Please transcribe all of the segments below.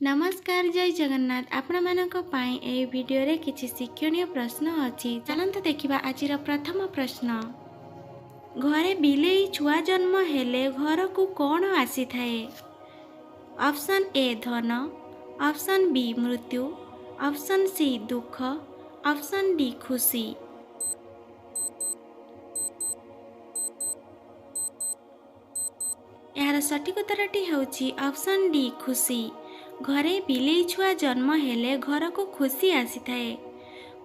नमस्कार जय जगन्नाथ आपण मानक पाई ए वीडियो रे किछि शिक्षणीय प्रश्न अछि। चलंतु देखिबा आजिर प्रथम प्रश्न। घरे बिलेई छुआ जन्म हेले घर को कौन आसी थाए? ऑप्शन ए धन, ऑप्शन बी मृत्यु, ऑप्शन सी दुख, ऑप्शन डी खुशी। यार सठिक उत्तरटी हेउछि ऑप्शन डी खुशी। घरे बिलेई छुआ जन्म हेले घर को खुशी आसी थाए।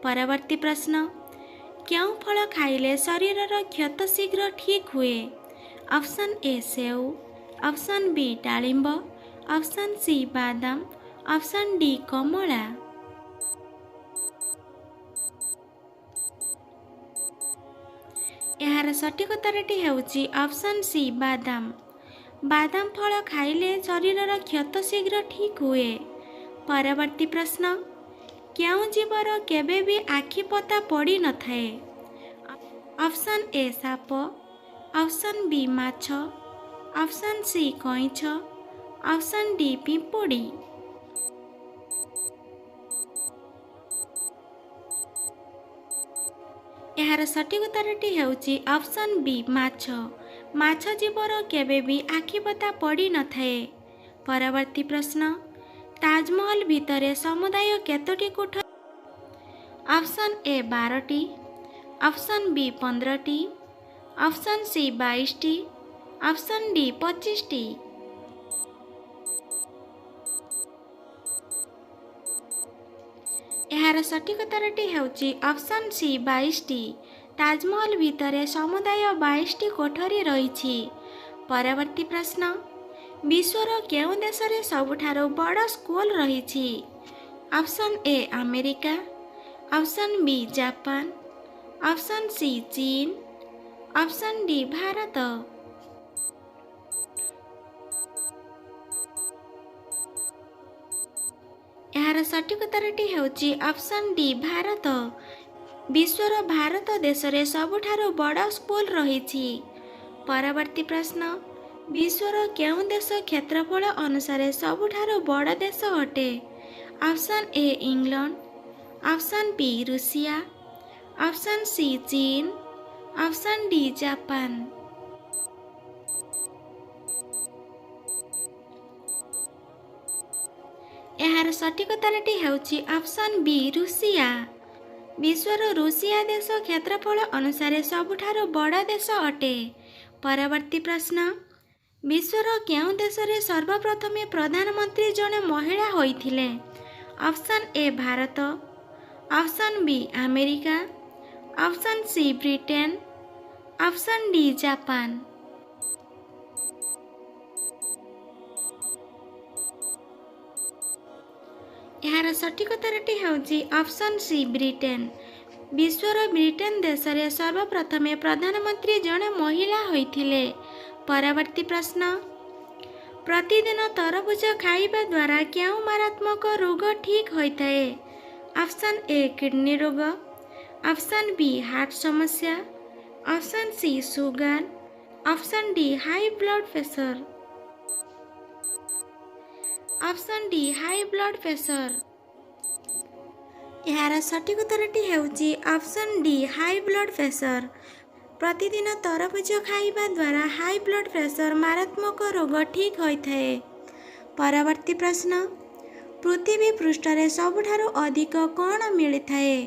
परवर्ती प्रश्न। क्यों फल खाइले शरीर क्षत शीघ्र ठीक हुए? ऑप्शन ए सेव, ऑप्शन बी डालिंब, ऑप्शन सी बादाम, ऑप्शन डी कमला। यार सठिक उत्तरटी हेउछि ऑप्शन सी बादाम। बादाम फल खाइले शरीर क्षत शीघ्र ठीक हुए। परवर्ती प्रश्न। क्यों जीवर केबे भी आखि पता पड़ी न थाए? ऑप्शन ए साप, ऑप्शन बी माछ, ऑप्शन सी कईछ, ऑप्शन डी पिंपुड़ी। यार सठिक उत्तरटी हेउछि ऑप्शन बी माछ। माछ जीवर केबे भी आखि पता पड़ी न थाए। परवर्ती प्रश्न। ताजमहल भितरे समुदाय केतोटी कोठरी? ऑप्शन ए 12टी, ऑप्शन बी 15टी, ऑप्शन सी 22टी, ऑप्शन डी 25टी। यार सठिक उत्तरटी हेउछि ऑप्शन सी 22टी। ताजमहल भितरे समुदाय 22टी कोठरी रही। परवर्ती प्रश्न। विश्वर केउं देशरे सबुठारो बड़ स्कूल रही? Option A America, option B Japan, option C चीन, ऑप्शन डी भारत। यार सठिक उत्तरटी हेउछि ऑप्शन डी भारत। विश्वर भारत देशरे सबुठारो बड़ स्कूल रही। परवर्ती प्रश्न। विश्वर केउं देश क्षेत्रफल अनुसार सबुठारो बड़ देश अटे? Option A England, option B रूसिया, ऑप्शन सी चीन, ऑप्शन डी जापान। यार सठिक उत्तरटी हेउछि ऑप्शन बी रूसिया। विश्वर रूसिया देश क्षेत्रफल अनुसार सबुठारो बड़ देश अटे। परवर्ती प्रश्न। विश्वर केउं देशरे सर्वप्रथमे प्रधानमंत्री जने महिला होइथिले? Option A Bharat, option B America, option C Britain, option D Japan. यार सठिक उत्तरटी हेउछि ऑप्शन सी ब्रिटेन। विश्वर ब्रिटेन देशरे सर्वप्रथमे प्रधानमंत्री जने महिला होइथिले। परवर्ती प्रश्न। प्रतिदिन तरबुज खाइबा द्वारा क्यों मारात्मक रोग ठीक होइथाए? ऑप्शन ए किडनी रोग, ऑप्शन बी हार्ट समस्या, option C sugar, option D high blood pressure. Option D high blood pressure. यार सठिक उत्तरटी हेउछि option D high blood pressure. प्रतिदिन तरबुज खाइबा द्वारा हाई ब्लड प्रेशर मारात्मक रोग ठीक होइथाए। परवर्ती प्रश्न। पृथ्वी पृष्ठरे सबुठारो अधिक कौन मिलिथाए?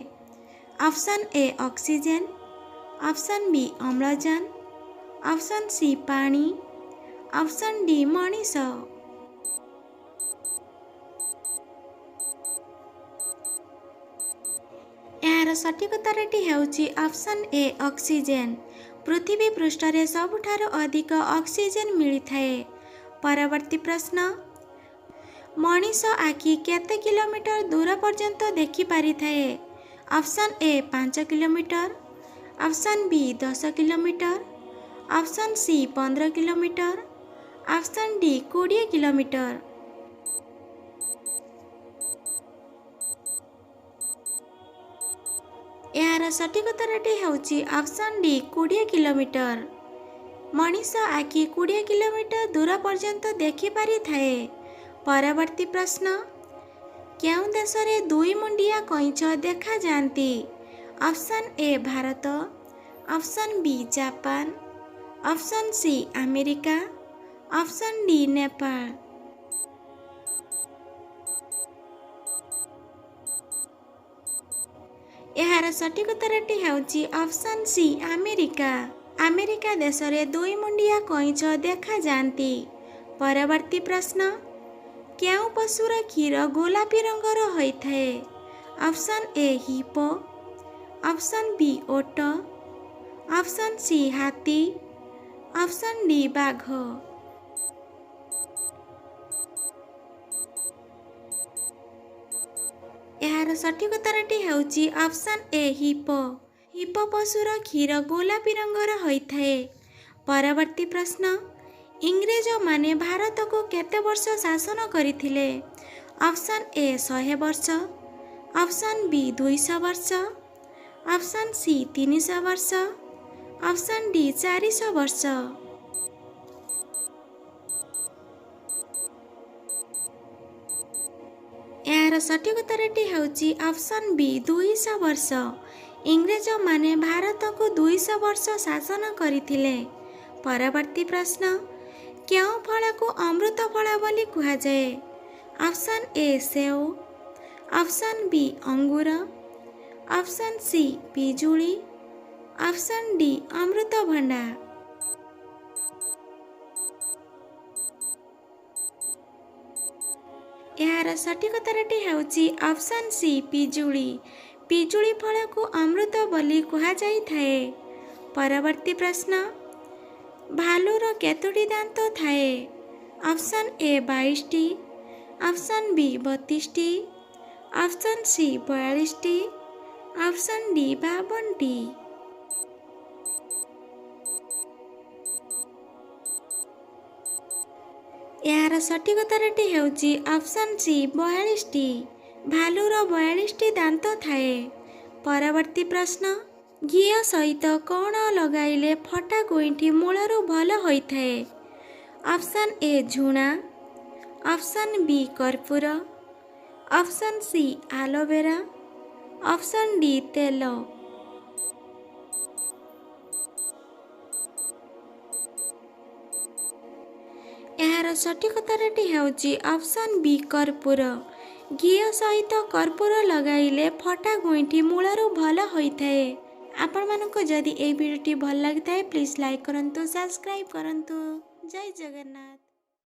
Option A oxygen, option B अम्लजान, ऑप्शन सी पानी, ऑप्शन डी मनीष। यार सठिक उत्तरटी हेउछि ऑप्शन ए ऑक्सीजन। पृथ्वी पृष्ठरे सबुठारो अधिक ऑक्सीजन मिलिथाए। परवर्ती प्रश्न। मनीष आखि केते किलोमीटर दूर पर्यंत देखि पारिथाए? Option A 5 kilometre, option B 10 kilometre, option C 15 kilometre, option D 20 kilometre. यार सठिक उत्तरटी हेउछि ऑप्शन डी 20 ପରବର୍ତ୍ତୀ ପ୍ରଶ୍ନ, କେଉଁ ଦେଶରେ ଦୁଇ ମୁଣ୍ଡିଆ କଇଁଛ ଦେଖାଯାଆନ୍ତି? Option A Bharat, option B Japan, option C America, option D Nepal. ଏହାର ସଠିକ୍ ଉତ୍ତରଟି ହେଉଛି ଅପସନ୍ ସି ଆମେରିକା। ଆମେରିକା ଦେଶରେ ଦୁଇ ମୁଣ୍ଡିଆ କଇଁଛ ଦେଖାଯାଆନ୍ତି। ପରବର୍ତ୍ତୀ ପ୍ରଶ୍ନ, କେଉଁ ପଶୁର କ୍ଷୀର ଗୋଲାପୀ ରଙ୍ଗର ହୋଇଥାଏ? ଅପସନ୍ ଏ ହିପୋ, ଅପସନ୍ ବି ଓଟ, ଅପସନ୍ ସି ହାତୀ, ଅପସନ୍ ଡି ବାଘ। ଏହାର ସଠିକ୍ ଉତ୍ତରଟି ହେଉଛି ଅପସନ୍ ଏ ହିପୋ। ହିପୋ ପଶୁର କ୍ଷୀର ଗୋଲାପୀ ରଙ୍ଗର ହୋଇଥାଏ। ପରବର୍ତ୍ତୀ ପ୍ରଶ୍ନ, ଇଂରେଜମାନେ ଭାରତକୁ କେତେ ବର୍ଷ ଶାସନ କରିଥିଲେ? ଅପସନ୍ ଏ 100 ବର୍ଷ, ଅପସନ୍ ବି 200 ବର୍ଷ, ଅପସନ୍ ସି 300 ବର୍ଷ, ଅପସନ୍ ଡି 400 ବର୍ଷ। ଏହାର ସଠିକ୍ ଉତ୍ତରଟି ହେଉଛି ଅପସନ୍ ବି 200 ବର୍ଷ। ଇଂରେଜମାନେ ଭାରତକୁ 200 ବର୍ଷ ଶାସନ କରିଥିଲେ। ପରବର୍ତ୍ତୀ ପ୍ରଶ୍ନ, କେଉଁ ଫଳକୁ ଅମୃତ ଫଳ ବୋଲି କୁହାଯାଏ? ଅପସନ୍ ଏ ସେଓ, ଅପସନ୍ ବି ଅଙ୍ଗୁର, ଅପସନ୍ ସି ପିଜୁଳି, ଅପସନ୍ ଡି ଅମୃତଭଣ୍ଡା। ଏହାର ସଠିକ୍ ଉତ୍ତରଟି ହେଉଛି ଅପସନ୍ ସି ପିଜୁଳି। ପିଜୁଳି ଫଳକୁ ଅମୃତ ବୋଲି କୁହାଯାଇଥାଏ। ପରବର୍ତ୍ତୀ ପ୍ରଶ୍ନ, ଭାଲୁର କେତୋଟି ଦାନ୍ତ ଥାଏ? ଅପସନ୍ ଏ 22ଟି, ଅପସନ୍ ବି 32ଟି, ଅପସନ୍ ସି 42ଟି, ଅପସନ୍ ଡି 52ଟି। ଏହାର ସଠିକ୍ ଉତ୍ତରଟି ହେଉଛି ଅପସନ୍ ସି 42ଟି। ଭାଲୁର 42ଟି ଦାନ୍ତ ଥାଏ। ପରବର୍ତ୍ତୀ ପ୍ରଶ୍ନ, ଘିଅ ସହିତ କ'ଣ ଲଗାଇଲେ ଫଟା ଗୁଇଁଠି ମୂଳରୁ ଭଲ ହୋଇଥାଏ? ଅପସନ୍ ଏ ଝୁଣା, ଅପସନ୍ ବି କର୍ପୂର, option C aloe vera, option D ତେଲ। ଏହାର ସଠିକ୍ ଉତ୍ତରଟି ହେଉଛି ଅପସନ୍ ବି କର୍ପୂର। ଘିଅ ସହିତ କର୍ପୂର ଲଗାଇଲେ ଫଟା ଗୁଇଁଠି ମୂଳରୁ ଭଲ ହୋଇଥାଏ। ଆପଣମାନଙ୍କୁ ଯଦି ଏହି ଭିଡ଼ିଓଟି ଭଲ ଲାଗିଥାଏ ପ୍ଲିଜ୍ ଲାଇକ୍ କରନ୍ତୁ, ସବସ୍କ୍ରାଇବ୍ କରନ୍ତୁ। ଜୟ ଜଗନ୍ନାଥ।